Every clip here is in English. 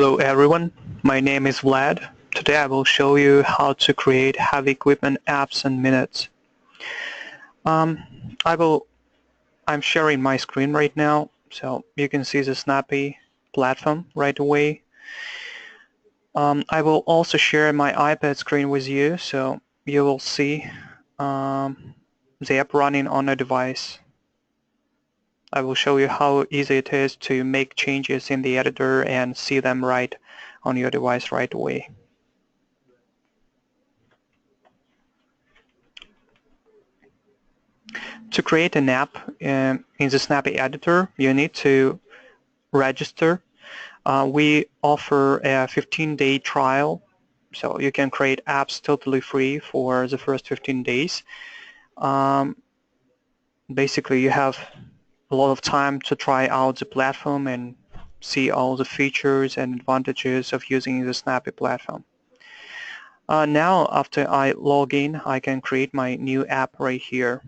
Hello everyone, my name is Vlad. Today I will show you how to create heavy equipment apps in minutes. I'm sharing my screen right now, so you can see the Snappy platform right away. I will also share my iPad screen with you, so you will see the app running on a device. I will show you how easy it is to make changes in the editor and see them right on your device right away. To create an app in the Snappy editor, you need to register. We offer a 15-day trial, so you can create apps totally free for the first 15 days. Basically, you have a lot of time to try out the platform and see all the features and advantages of using the Snappy platform. Now, after I log in, I can create my new app right here.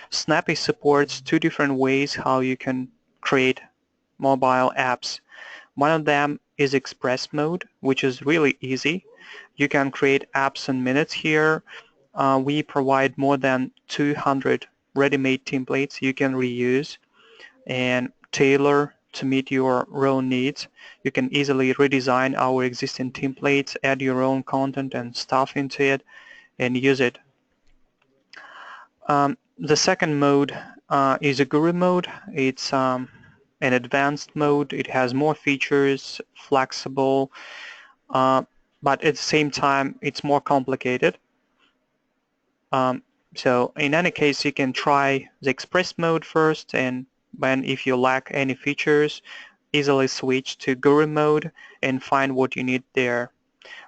Snappy supports two different ways how you can create mobile apps. One of them is Express mode, which is really easy. You can create apps in minutes here. We provide more than 200 ready-made templates you can reuse and tailor to meet your own needs. You can easily redesign our existing templates, add your own content and stuff into it, and use it. The second mode is a Guru mode. It's an advanced mode. It has more features, flexible, but at the same time, it's more complicated. So in any case, you can try the Express mode first, and then if you lack any features, easily switch to Guru mode and find what you need there.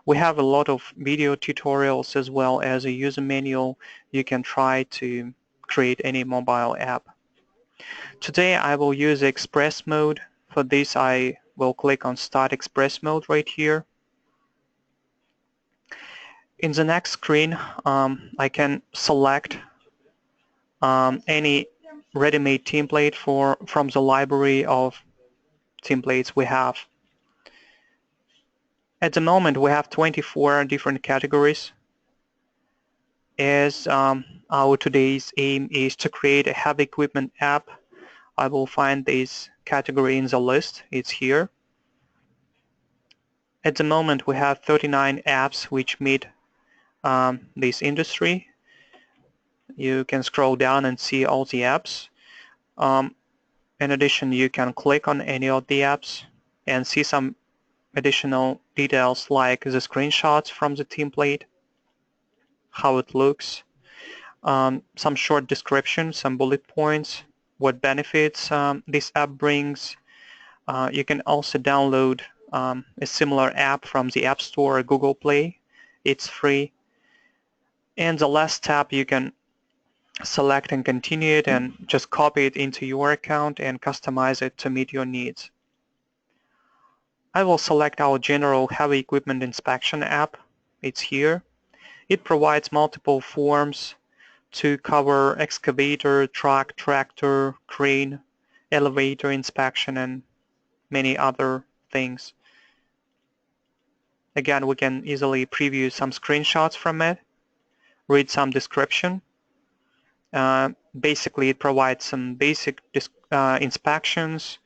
We have a lot of video tutorials as well as a user manual. You can try to create any mobile app. Today I will use Express mode. For this I will click on Start Express mode right here. In the next screen I can select any ready-made template from the library of templates we have. At the moment we have 24 different categories. As our today's aim is to create a heavy equipment app, I will find this category in the list. It's here. At the moment we have 39 apps which meet this industry. You can scroll down and see all the apps. In addition, you can click on any of the apps and see some additional details like the screenshots from the template, how it looks, some short description, some bullet points, what benefits this app brings. You can also download a similar app from the App Store or Google Play. It's free. And the last tab, you can select and continue it and just copy it into your account and customize it to meet your needs. I will select our general heavy equipment inspection app. It's here. It provides multiple forms to cover excavator, truck, tractor, crane, elevator inspection, and many other things. Again, we can easily preview some screenshots from it, read some description. Basically, it provides some basic inspections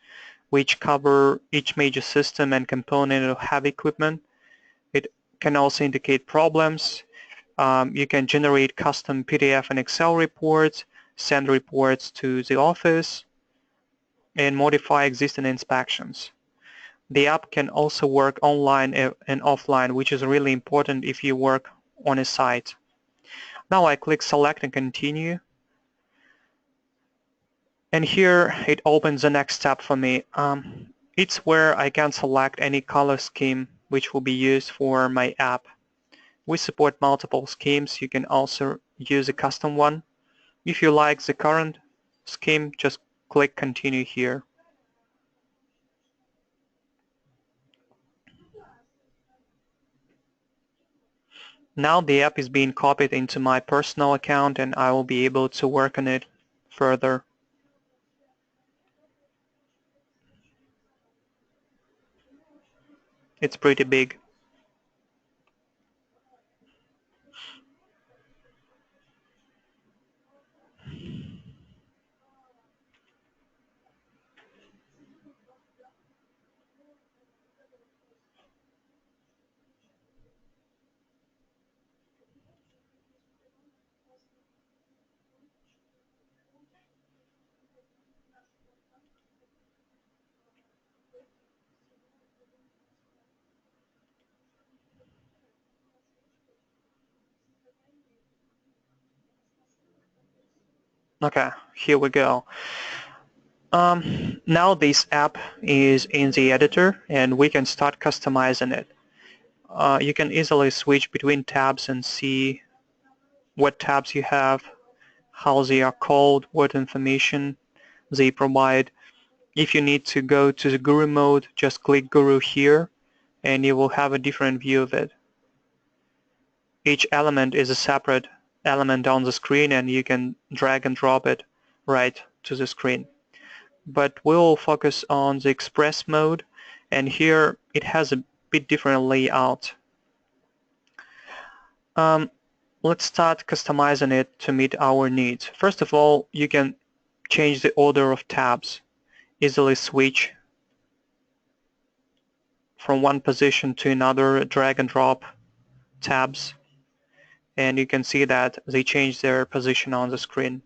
which cover each major system and component of heavy equipment. It can also indicate problems. You can generate custom PDF and Excel reports, send reports to the office, and modify existing inspections. The app can also work online and offline, which is really important if you work on a site. Now I click Select and Continue. And here it opens the next tab for me. It's where I can select any color scheme which will be used for my app. We support multiple schemes. You can also use a custom one. If you like the current scheme, just click Continue here. Now the app is being copied into my personal account and I will be able to work on it further. It's pretty big. Okay, here we go. Now this app is in the editor and we can start customizing it. You can easily switch between tabs and see what tabs you have, how they are called, what information they provide. If you need to go to the Guru mode, just click Guru here and you will have a different view of it. Each element is a separate element on the screen and you can drag and drop it right to the screen. But we'll focus on the Express mode, and here it has a bit different layout. Let's start customizing it to meet our needs. First of all, you can change the order of tabs, easily switch from one position to another, drag and drop tabs, and you can see that they change their position on the screen.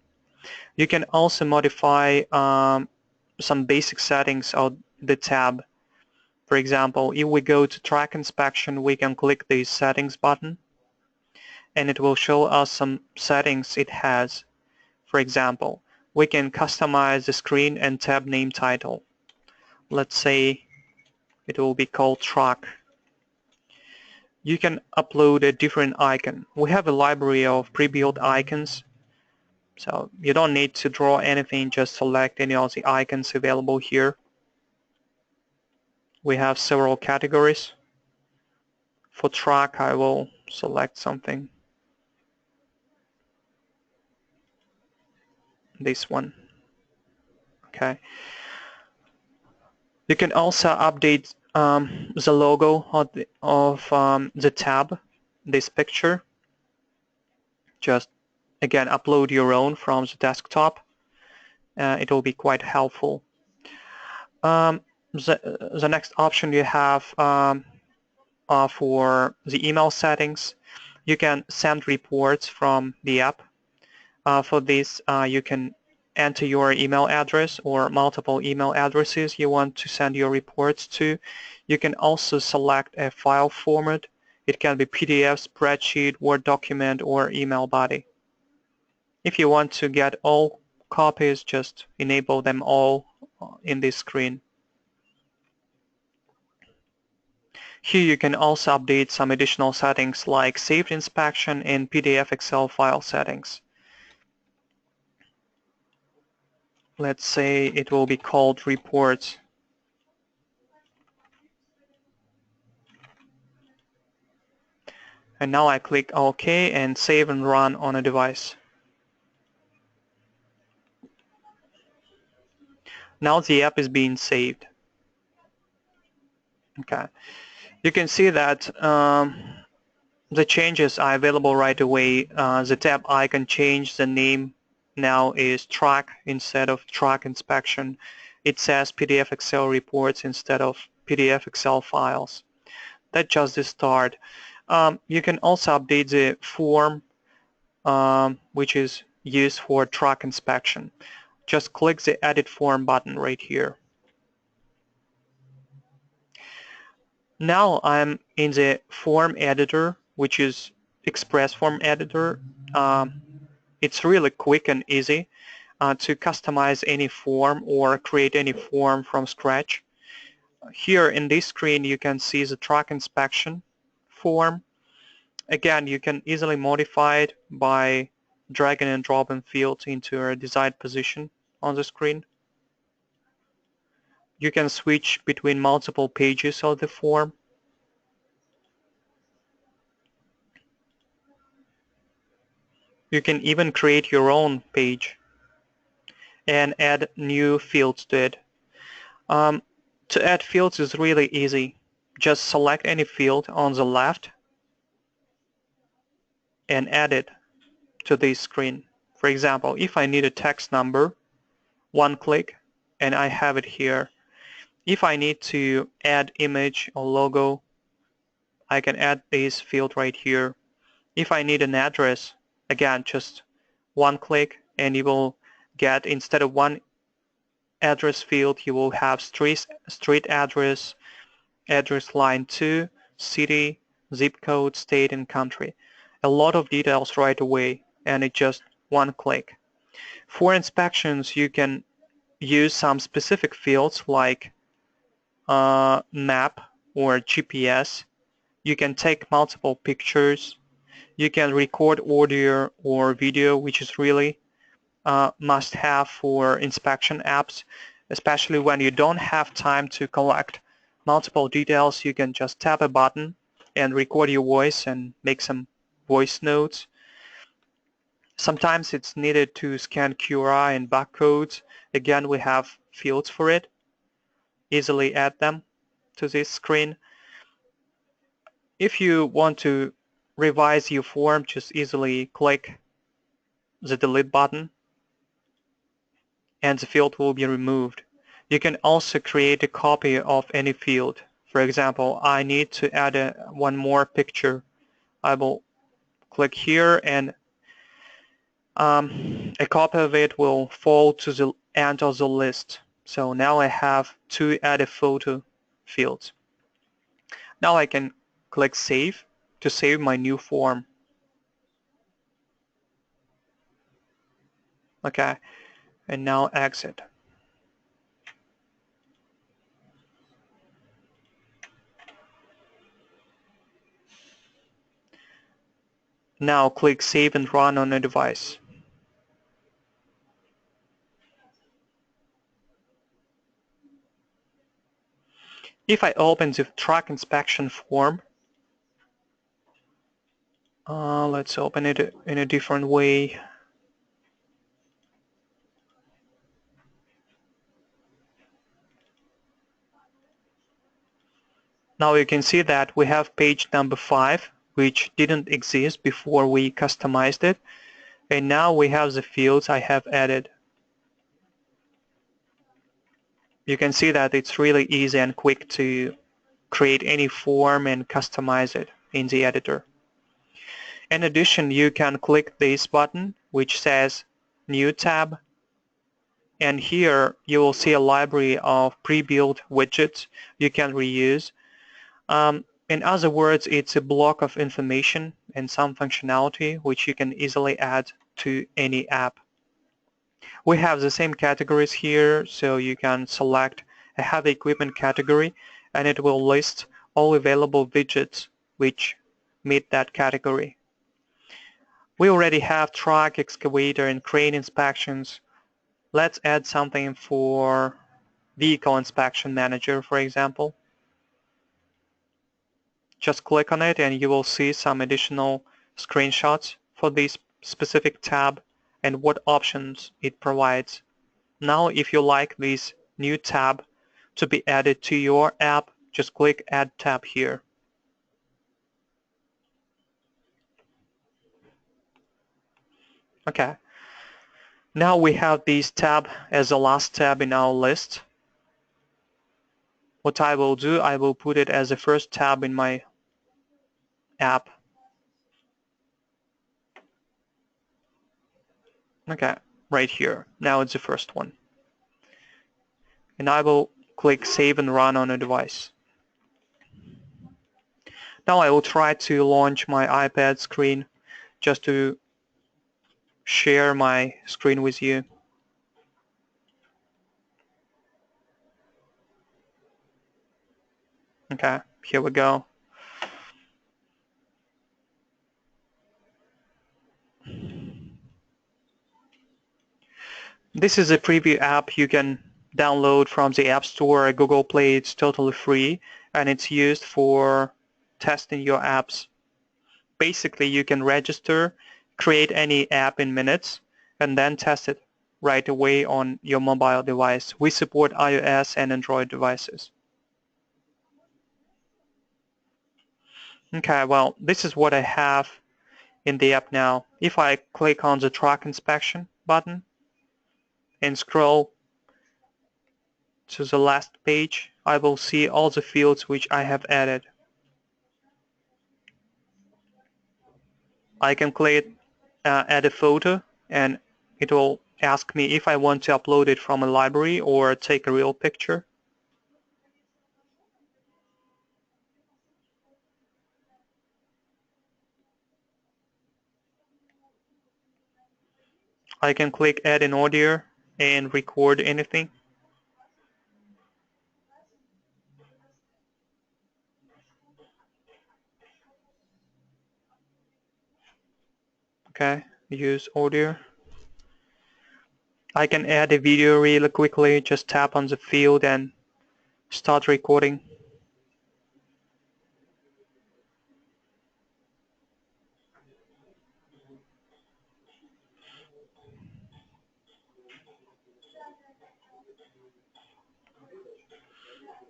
You can also modify some basic settings of the tab. For example, if we go to track inspection, we can click the settings button and it will show us some settings it has. For example, we can customize the screen and tab name title. Let's say it will be called track. You can upload a different icon. We have a library of pre-built icons, so you don't need to draw anything, just select any of the icons available here. We have several categories. For track, I will select something. This one. Okay. You can also update the logo of the tab, this picture. Just again upload your own from the desktop. It will be quite helpful. The next option you have for the email settings. You can send reports from the app. For this, you can enter your email address or multiple email addresses you want to send your reports to. You can also select a file format. It can be PDF, spreadsheet, Word document, or email body. If you want to get all copies, just enable them all in this screen. Here you can also update some additional settings like saved inspection and PDF Excel file settings. Let's say it will be called reports. And now I click OK and save and run on a device. Now the app is being saved. Okay. You can see that the changes are available right away. The tab icon changed. The name now is track instead of track inspection. It says PDF Excel reports instead of PDF Excel files. That's just the start. You can also update the form which is used for track inspection. Just click the Edit Form button right here. Now I'm in the form editor, which is Express Form Editor. It's really quick and easy to customize any form or create any form from scratch. Here in this screen you can see the track inspection form. Again, you can easily modify it by dragging and dropping fields into a desired position on the screen. You can switch between multiple pages of the form. You can even create your own page and add new fields to it. To add fields is really easy. just select any field on the left and add it to this screen. For example, if I need a text number, one click and I have it here. If I need to add image or logo, I can add this field right here. If I need an address, again, just one click and you will get, instead of one address field, you will have street address, address line 2, city, zip code, state, and country. A lot of details right away, and it's just one click. For inspections, you can use some specific fields like map or GPS. You can take multiple pictures. You can record audio or video, which is really must-have for inspection apps, especially when you don't have time to collect multiple details. You can just tap a button and record your voice and make some voice notes. Sometimes it's needed to scan QR and barcodes. Again, we have fields for it. Easily add them to this screen. If you want to revise your form, just easily click the delete button and the field will be removed. You can also create a copy of any field. For example, I need to add one more picture. I will click here and a copy of it will fall to the end of the list. So now I have 2 added photo fields. Now I can click Save to save my new form. Okay, and now exit. Now click Save and Run on a device. If I open the truck inspection form, let's open it in a different way. Now you can see that we have page number 5, which didn't exist before we customized it. And now we have the fields I have added. You can see that it's really easy and quick to create any form and customize it in the editor. In addition, you can click this button which says New tab, and here you will see a library of pre-built widgets you can reuse. In other words, it's a block of information and some functionality which you can easily add to any app. We have the same categories here, so you can select a heavy equipment category and it will list all available widgets which meet that category. We already have truck, excavator, and crane inspections. Let's add something for vehicle inspection manager, for example. Just click on it and you will see some additional screenshots for this specific tab and what options it provides. Now, if you like this new tab to be added to your app, just click Add tab here. Okay. Now we have this tab as the last tab in our list. What I will do, I will put it as the first tab in my app. Okay, right here. Now it's the first one. And I will click Save and Run on a device. Now I will try to launch my iPad screen just to share my screen with you. Okay, here we go. This is a preview app you can download from the App Store or Google Play. It's totally free and it's used for testing your apps. Basically, you can register, create any app in minutes, and then test it right away on your mobile device. We support iOS and Android devices. Okay, well, this is what I have in the app now. If I click on the track inspection button and scroll to the last page, I will see all the fields which I have added. I can click add a photo, and it will ask me if I want to upload it from a library or take a real picture. I can click add an audio and record anything. Okay, use audio. I can add a video really quickly, just tap on the field and start recording.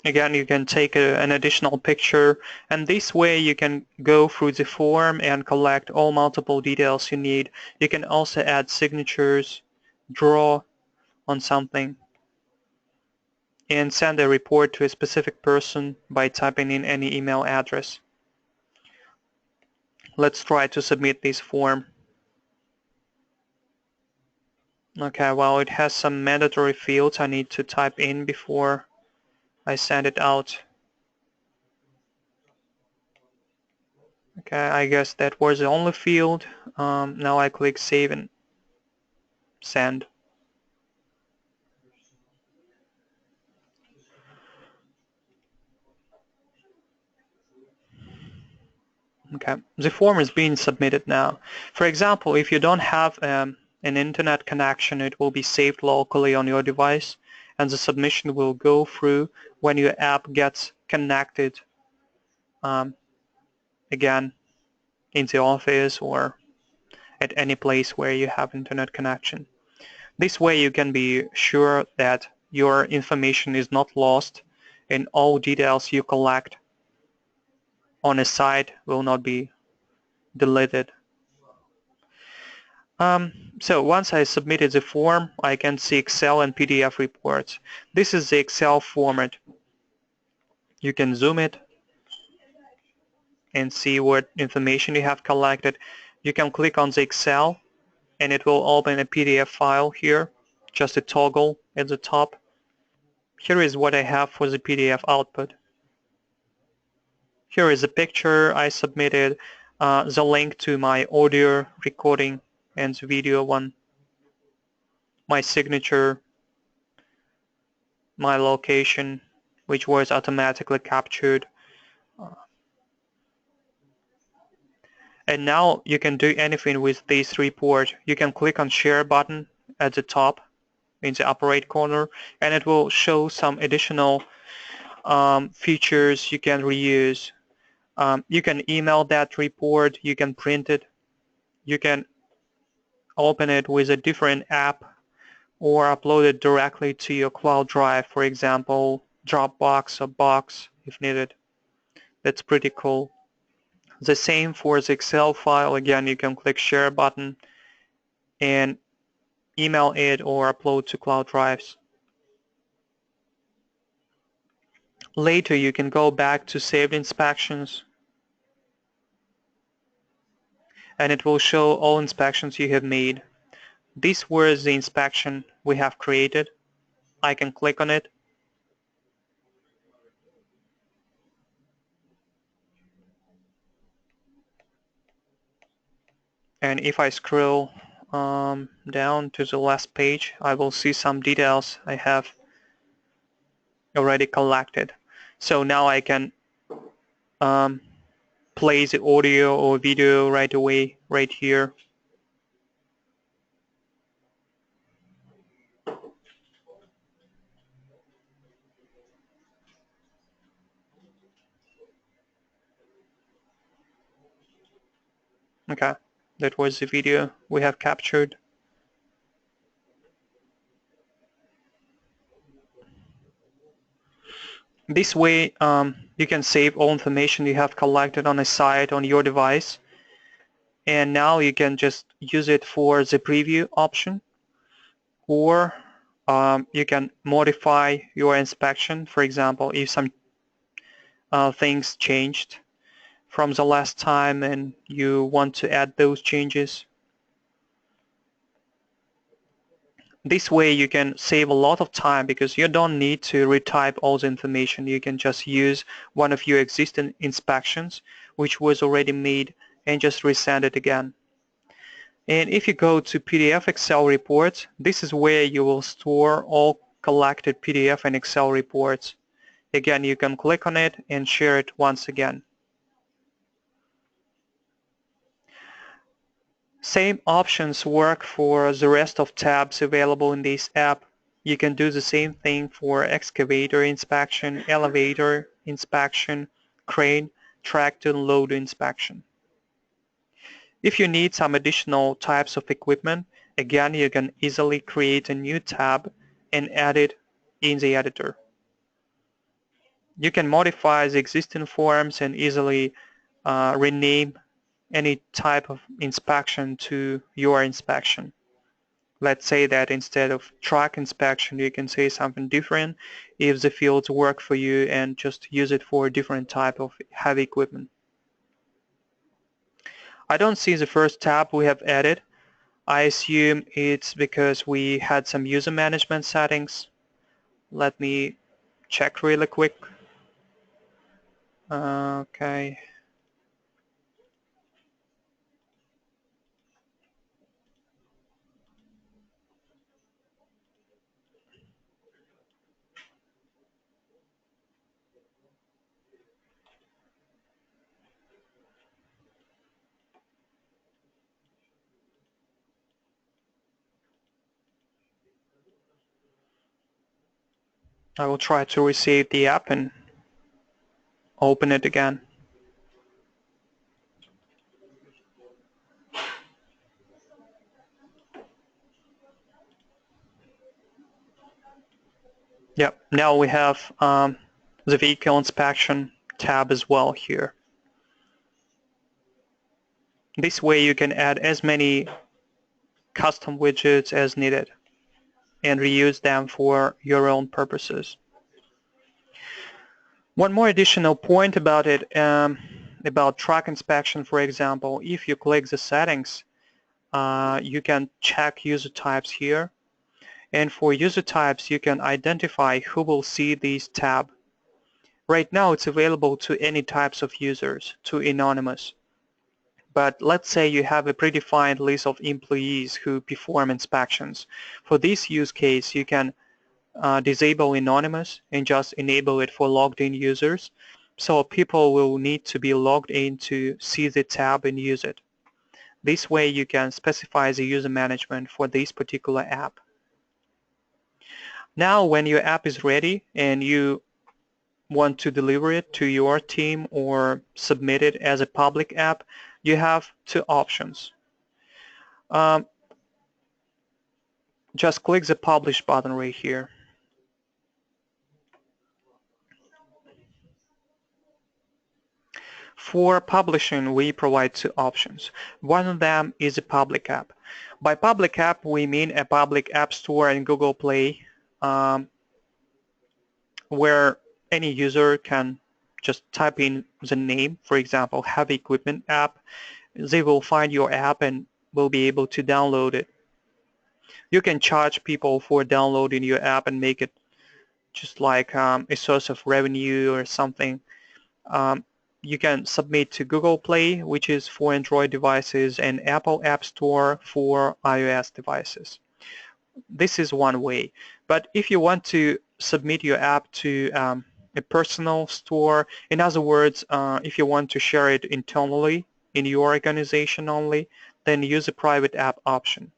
Again, you can take an additional picture, and this way you can go through the form and collect all multiple details you need. You can also add signatures, draw on something, and send a report to a specific person by typing in any email address. Let's try to submit this form. Okay, well, it has some mandatory fields I need to type in before I send it out. Okay, I guess that was the only field. Now I click Save and Send. Okay, the form is being submitted now. For example, if you don't have an internet connection, it will be saved locally on your device, and the submission will go through when your app gets connected again in the office or at any place where you have internet connection. This way you can be sure that your information is not lost and all details you collect on a site will not be deleted. So once I submitted the form, I can see Excel and PDF reports. This is the Excel format. You can zoom it and see what information you have collected. You can click on the Excel and it will open a PDF file here, just a toggle at the top. Here is what I have for the PDF output. Here is a picture I submitted, the link to my audio recording and the video one, my signature, my location, which was automatically captured. And now you can do anything with this report. You can click on Share button at the top in the upper right corner, and it will show some additional features you can reuse. You can email that report, you can print it, you can open it with a different app or upload it directly to your cloud drive, for example, Dropbox or Box if needed. That's pretty cool. The same for the Excel file. Again, you can click Share button and email it or upload to cloud drives. Later, you can go back to Saved Inspections, and it will show all inspections you have made. This was the inspection we have created. I can click on it. And if I scroll down to the last page, I will see some details I have already collected. So now I can play the audio or video right away, right here. Okay, that was the video we have captured. This way, you can save all information you have collected on a site on your device, and now you can just use it for the preview option, or you can modify your inspection. For example, if some things changed from the last time and you want to add those changes. This way you can save a lot of time because you don't need to retype all the information. You can just use one of your existing inspections which was already made and just resend it again. And if you go to PDF Excel reports, this is where you will store all collected PDF and Excel reports. Again, you can click on it and share it once again. Same options work for the rest of tabs available in this app. You can do the same thing for excavator inspection, elevator inspection, crane, tractor and load inspection. If you need some additional types of equipment, again, you can easily create a new tab and add it in the editor. You can modify the existing forms and easily rename any type of inspection to your inspection. Let's say that instead of truck inspection, you can say something different if the fields work for you and just use it for a different type of heavy equipment. I don't see the first tab we have added. I assume it's because we had some user management settings. Let me check really quick. Okay. I will try to receive the app and open it again. Yep, now we have the vehicle inspection tab as well here. This way you can add as many custom widgets as needed and reuse them for your own purposes. One more additional point about it, about truck inspection, for example, if you click the settings, you can check user types here. And for user types, you can identify who will see this tab. Right now, it's available to any types of users, to anonymous. But let's say you have a predefined list of employees who perform inspections. For this use case, you can disable anonymous and just enable it for logged in users. So people will need to be logged in to see the tab and use it. This way you can specify the user management for this particular app. Now when your app is ready and you want to deliver it to your team or submit it as a public app, you have two options. Just click the publish button right here. For publishing, we provide two options. One of them is a public app. By public app, we mean a public app store and Google Play where any user can just type in the name, for example, heavy equipment app. They will find your app and will be able to download it. You can charge people for downloading your app and make it just like a source of revenue or something. You can submit to Google Play, which is for Android devices, and Apple App Store for iOS devices. This is one way. But if you want to submit your app to a personal store, in other words, if you want to share it internally in your organization only, then use a private app option,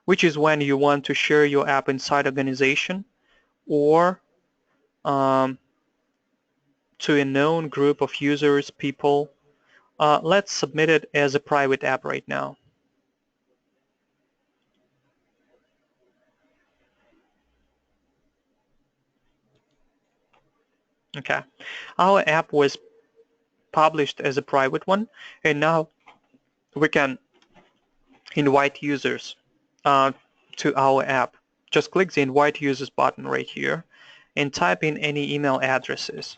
which is when you want to share your app inside organization or to a known group of users, people. Let's submit it as a private app right now. Okay, our app was published as a private one, and now we can invite users to our app. Just click the invite users button right here and type in any email addresses.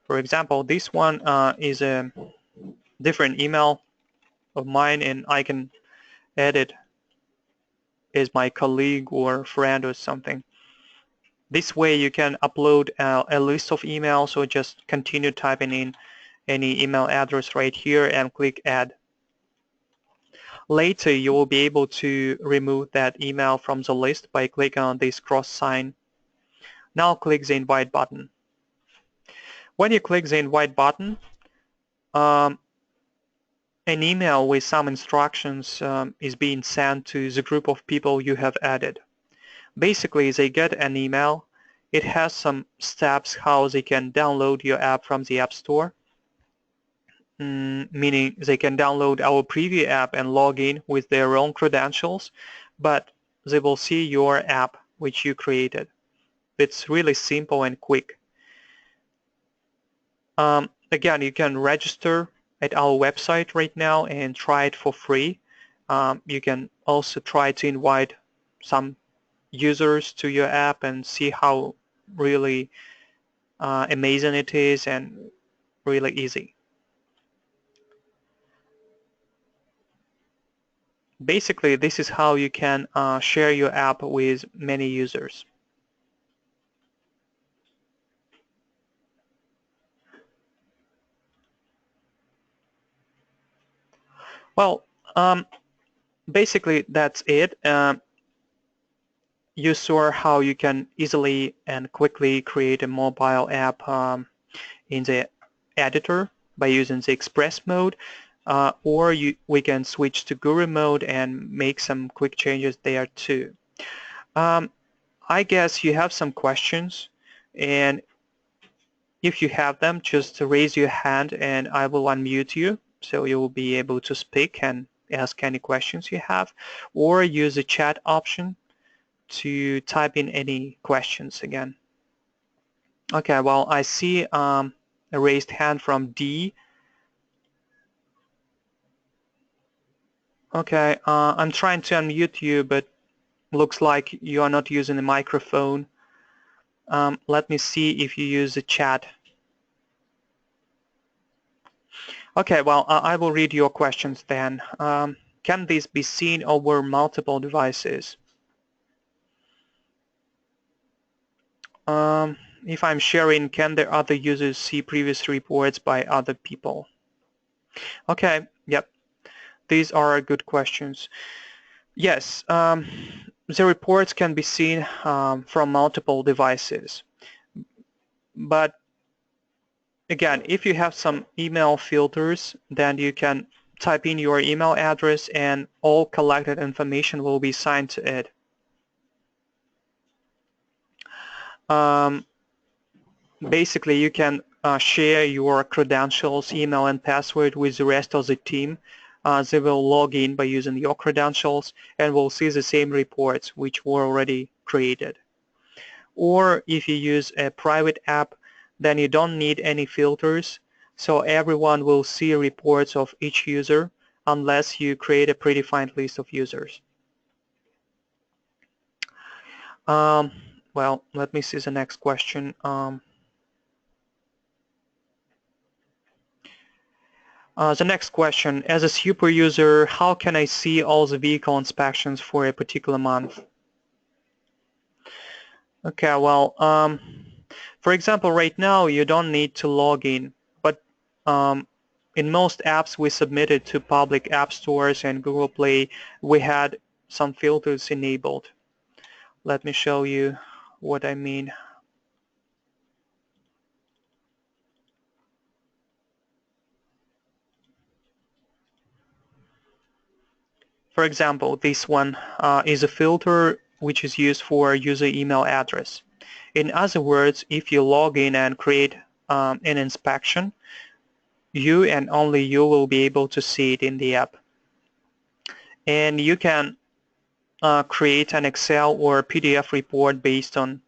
For example, this one is a different email of mine, and I can add it as my colleague or friend or something. This way you can upload a list of emails, or just continue typing in any email address right here and click add. Later you will be able to remove that email from the list by clicking on this cross sign. Now click the invite button. When you click the invite button, an email with some instructions is being sent to the group of people you have added. Basically, they get an email. It has some steps how they can download your app from the App Store, meaning they can download our preview app and log in with their own credentials, but they will see your app which you created. It's really simple and quick. Again, you can register at our website right now and try it for free. You can also try to invite some users to your app and see how really amazing it is and really easy. Basically, this is how you can share your app with many users. Well, basically that's it. You saw how you can easily and quickly create a mobile app in the editor by using the Express mode, or we can switch to Guru mode and make some quick changes there too. I guess you have some questions, and if you have them, just raise your hand and I will unmute you, so you will be able to speak and ask any questions you have, or use the chat option to type in any questions again. Okay, well, I see a raised hand from D. Okay, I'm trying to unmute you, but looks like you are not using the microphone. Let me see if you use the chat. Okay, well, I will read your questions then. Can this be seen over multiple devices? If I'm sharing, can the other users see previous reports by other people? Okay, yep, these are good questions. Yes, the reports can be seen from multiple devices. But again, if you have some email filters, then you can type in your email address and all collected information will be assigned to it. Basically, you can share your credentials, email, and password with the rest of the team. They will log in by using your credentials and will see the same reports which were already created. Or if you use a private app, then you don't need any filters, so everyone will see reports of each user unless you create a predefined list of users. Well, let me see the next question. The next question, as a super user, how can I see all the vehicle inspections for a particular month? Okay, well, for example, right now you don't need to log in, but in most apps we submitted to public app stores and Google Play, we had some filters enabled. Let me show you what I mean. For example, this one is a filter which is used for user email address. In other words, if you log in and create an inspection, you and only you will be able to see it in the app. And you can create an Excel or PDF report based on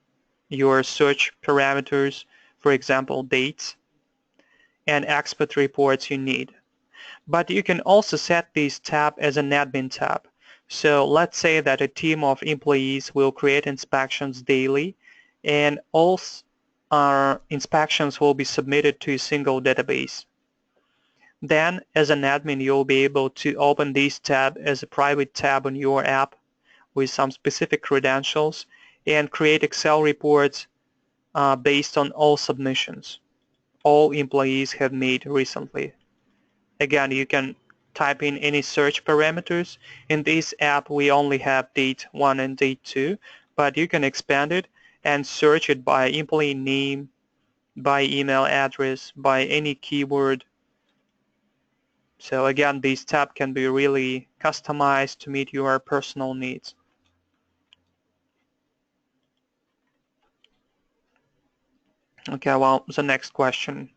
your search parameters, for example, dates, and export reports you need. But you can also set this tab as an admin tab. So let's say that a team of employees will create inspections daily, and all inspections will be submitted to a single database. Then, as an admin, you'll be able to open this tab as a private tab on your app with some specific credentials and create Excel reports based on all submissions all employees have made recently. Again, you can type in any search parameters. In this app, we only have date 1 and date 2, but you can expand it and search it by employee name, by email address, by any keyword. So again, this tab can be really customized to meet your personal needs. Okay, well, the next question.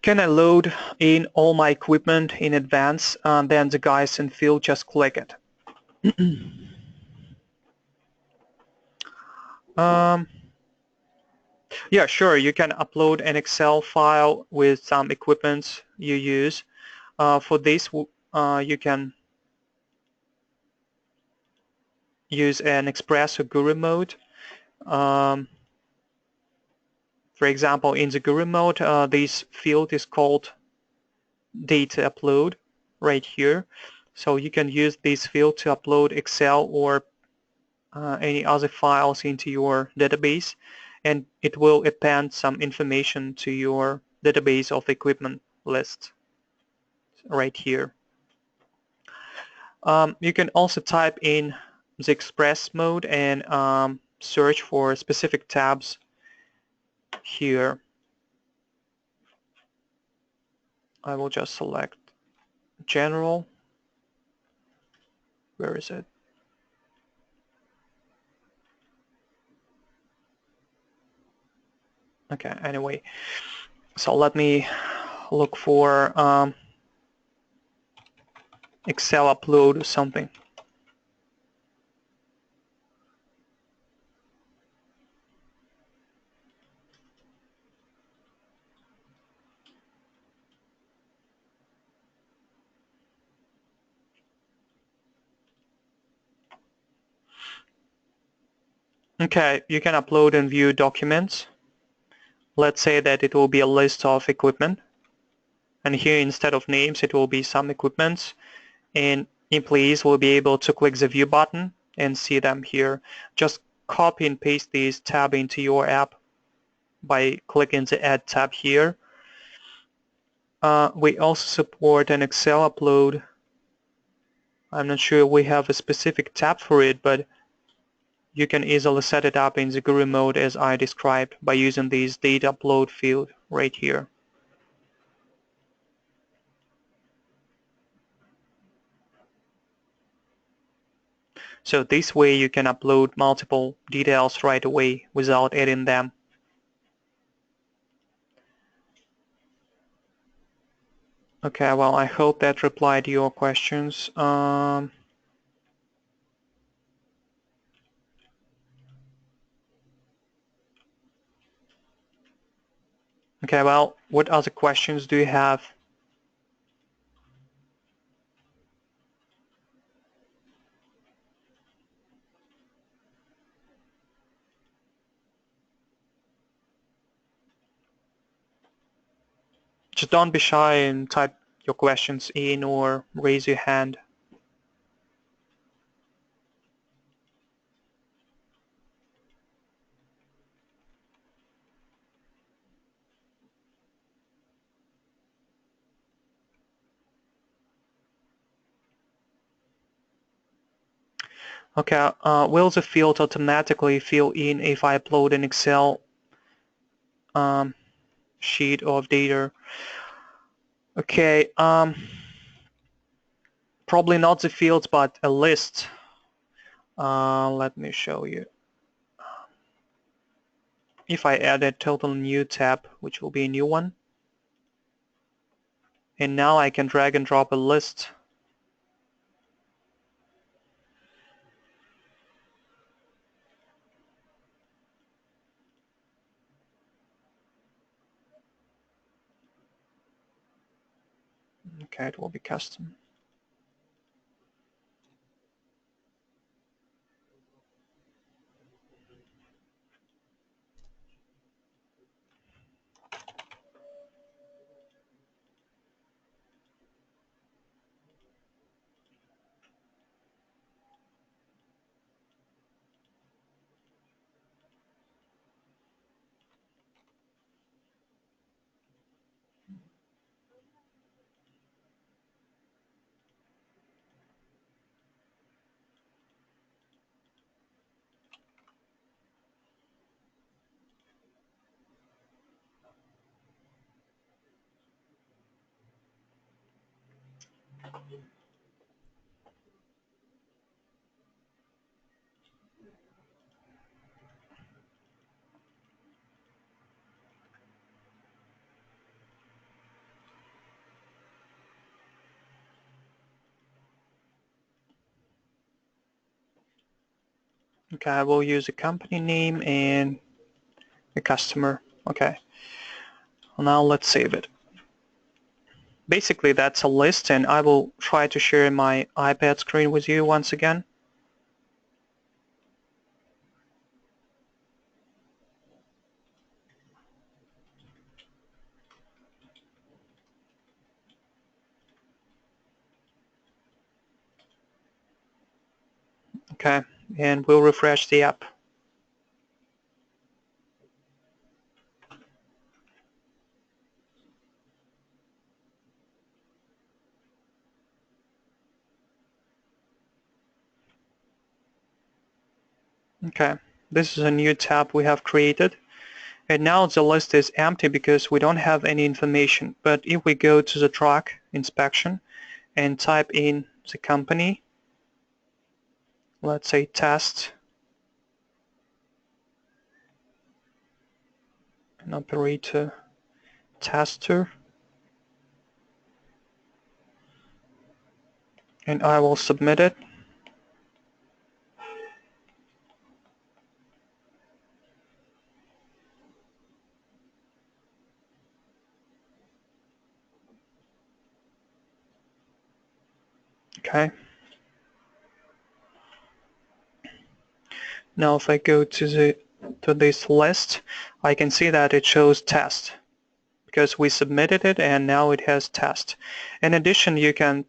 Can I load in all my equipment in advance and then the guys in field just click it? Yeah, sure. You can upload an Excel file with some equipment you use. For this, you can use an Express or Guru mode. For example, in the Guru mode, this field is called data upload right here. So you can use this field to upload Excel or any other files into your database, and it will append some information to your database of equipment list right here. You can also type in the Express mode and search for specific tabs here. I will just select General. Where is it? Okay, anyway, so let me look for Excel upload or something. Okay, you can upload and view documents. Let's say that it will be a list of equipment. And here, instead of names, it will be some equipments. And employees will be able to click the view button and see them here. Just copy and paste this tab into your app by clicking the Add tab here. We also support an Excel upload. I'm not sure we have a specific tab for it, but you can easily set it up in the Guru mode as I described by using this data upload field right here. So this way you can upload multiple details right away without adding them. Okay, well, I hope that replied to your questions. Okay, well, what other questions do you have? Just don't be shy and type your questions in or raise your hand. Okay, will the field automatically fill in if I upload an Excel sheet of data? Okay, probably not the fields, but a list. Let me show you. If I add a total new tab, which will be a new one, and now I can drag and drop a list Okay, it will be custom. Okay, I will use a company name and a customer. Okay, now let's save it. Basically, that's a list, and I will try to share my iPad screen with you once again. Okay, and we'll refresh the app. Okay, this is a new tab we have created. And now the list is empty because we don't have any information. But if we go to the truck inspection and type in the company, let's say test, an operator tester, and I will submit it. Okay. Now if I go to this list, I can see that it shows test because we submitted it and now it has test. In addition, you can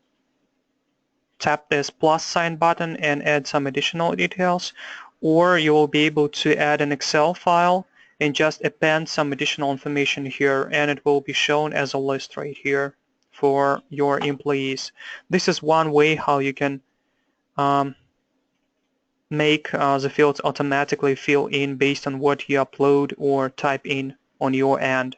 tap this plus sign button and add some additional details, or you will be able to add an Excel file and just append some additional information here, and it will be shown as a list right here for your employees. This is one way how you can make the fields automatically fill in based on what you upload or type in on your end.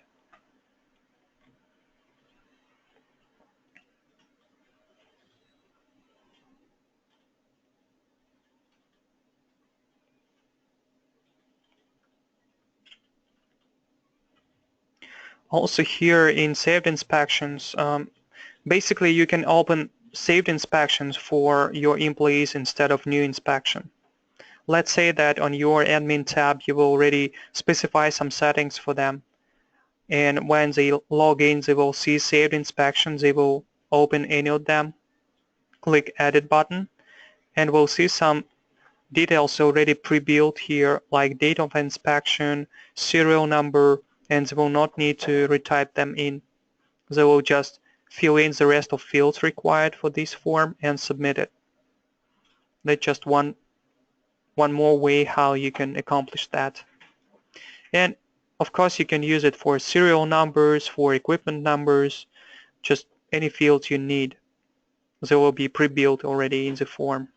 Also here in saved inspections, basically you can open saved inspections for your employees instead of new inspection. Let's say that on your admin tab you will already specify some settings for them, and when they log in they will see saved inspections. They will open any of them, click edit button, and we'll see some details already pre-built here, like date of inspection, serial number, and they will not need to retype them in. They will just fill in the rest of fields required for this form and submit it. That's just one more way how you can accomplish that. And of course you can use it for serial numbers, for equipment numbers, just any fields you need. They will be pre-built already in the form.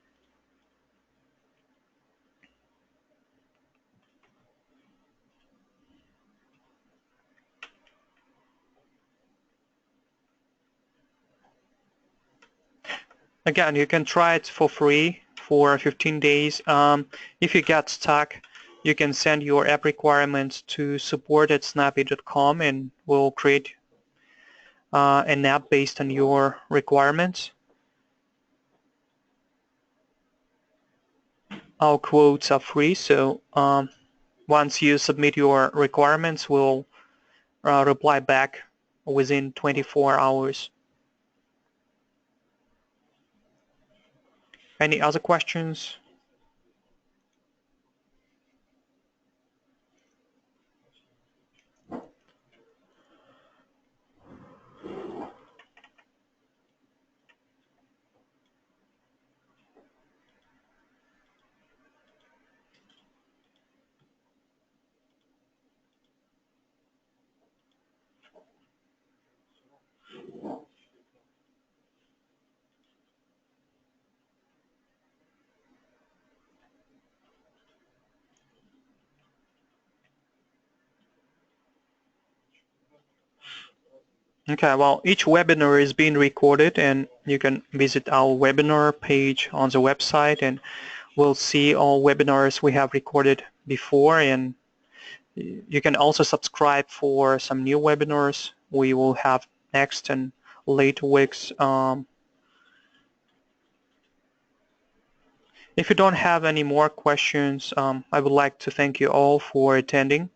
Again, you can try it for free for 15 days. If you get stuck, you can send your app requirements to support@snappy.com and we'll create an app based on your requirements. Our quotes are free, so once you submit your requirements, we'll reply back within 24 hours. Any other questions? Okay, well, each webinar is being recorded, and you can visit our webinar page on the website, and we'll see all webinars we have recorded before, and you can also subscribe for some new webinars we will have next and later weeks. If you don't have any more questions, I would like to thank you all for attending.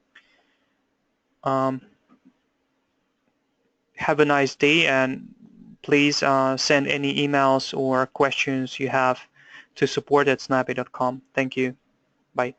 Have a nice day, and please send any emails or questions you have to support@snappy.com. Thank you. Bye.